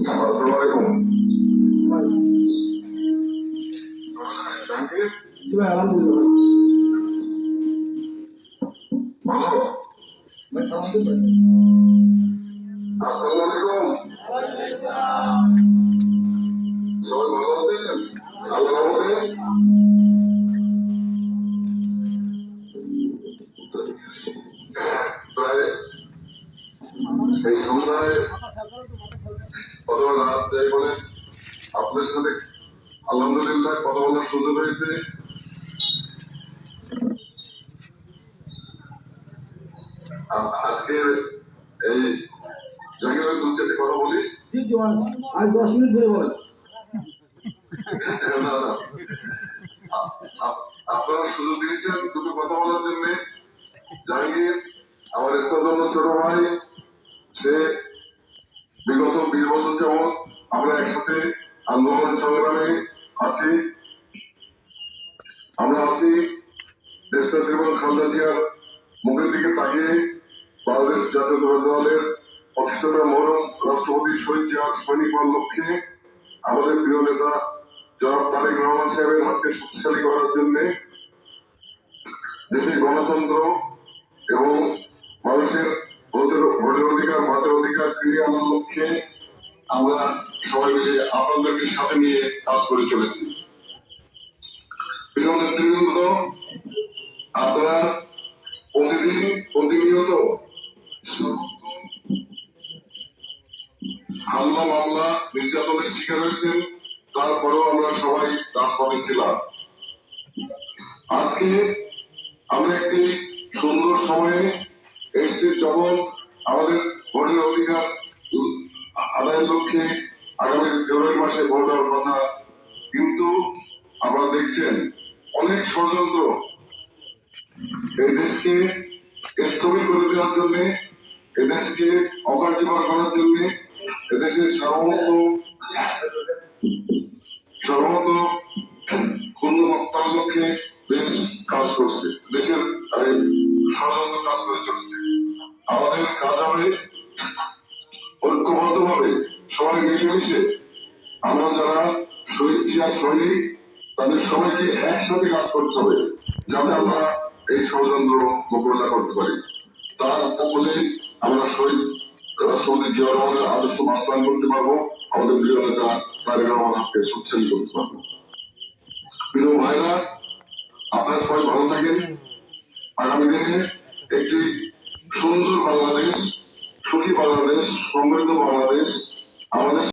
আসসালামু আলাইকুম। জি ভাই, আলহামদুলিল্লাহ ভালো। ভাই। সালাম দিন ভাই। আসসালামু আলাইকুম। সবাই ভালো আছেন? আল্লাহর রহমতে। প্রায় এই সন্ধ্যায় অথবা রাত যাই বলে আপনার সাথে আলহামদুলিল্লাহ কথা বলার সুযোগ হয়েছে। আজকে এই জায়গায় দু চারটি কথা বলি। জি জি ভাই, আজ 10 মিনিট ধরে বলেন। না, না, আপনারা সুযোগ দিয়েছেন দুটো কথা বলার জন্য। জাহাঙ্গীর আমার স্তরজন্য ছোট ভাই, সে বিগত 20 বছর যাবৎ আমরা একসাথে আন্দোলন সংগ্রামে আছি। আমরা আছি দেশটা জীবন খালেদা জিয়ার মুখের দিকে তাকিয়ে বাংলাদেশ জাতীয়তাবাদী দলের প্রতিষ্ঠাতা মরম রাষ্ট্রপতি শহীদ জিয়ার সৈনিক হওয়ার লক্ষ্যে আমাদের প্রিয় নেতা জনাব তারেক রহমান সাহেবের হাতকে শক্তিশালী করার জন্য দেশের গণতন্ত্র এবং মানুষের ভোটের অধিকার বাঁচার অধিকার ফিরিয়ে আনার লক্ষ্যে আমরা সবাই মিলে আপনাদেরকে সাথে নিয়ে কাজ করে চলেছি। প্রিয় নেতৃবৃন্দ, আপনারা প্রতিদিন প্রতিনিয়ত হামলা মামলা নির্যাতনের শিকার হয়েছেন, তারপরেও আমরা সবাই রাজপথে ছিলাম। আজকে আমরা একটি সুন্দর সময়ে এসেছি, যখন আমাদের ভোটের অধিকার আদায়ের লক্ষ্যে আগামী ফেব্রুয়ারি মাসে ভোট হওয়ার কথা। কিন্তু আপনারা দেখছেন অনেক ষড়যন্ত্র এই দেশকে স্থবির করে দেওয়ার জন্য, এদেশকে অকার্যকর করার জন্য, এদেশের সর্বত ক্ষুণ্ণ হত্যার লক্ষ্যে দেশ কাজ করছে, দেশের ষড়যন্ত্র কাজ করে চলেছে। আমাদের কাজ হবে ঐক্যবদ্ধ ভাবে সবাই মিশে আমরা যারা শহীদ জিয়ার সৈনিক তাদের সবাইকে একসাথে কাজ করতে হবে, যাতে আমরা এই ষড়যন্ত্র মোকাবেলা করতে পারি। তার ফলে আমরা শহীদ রাষ্ট্রপতি জিয়া রহমানের আদর্শ বাস্তবায়ন করতে পারবো, আমাদের প্রিয় নেতা তারেক রহমানকে শক্তিশালী করতে পারবো। প্রিয় ভাইরা, আপনারা সবাই ভালো থাকেন। আগামী দিনে একটি সুন্দর বাংলাদেশ, সুখী বাংলাদেশ, সমৃদ্ধ বাংলাদেশ আমাদের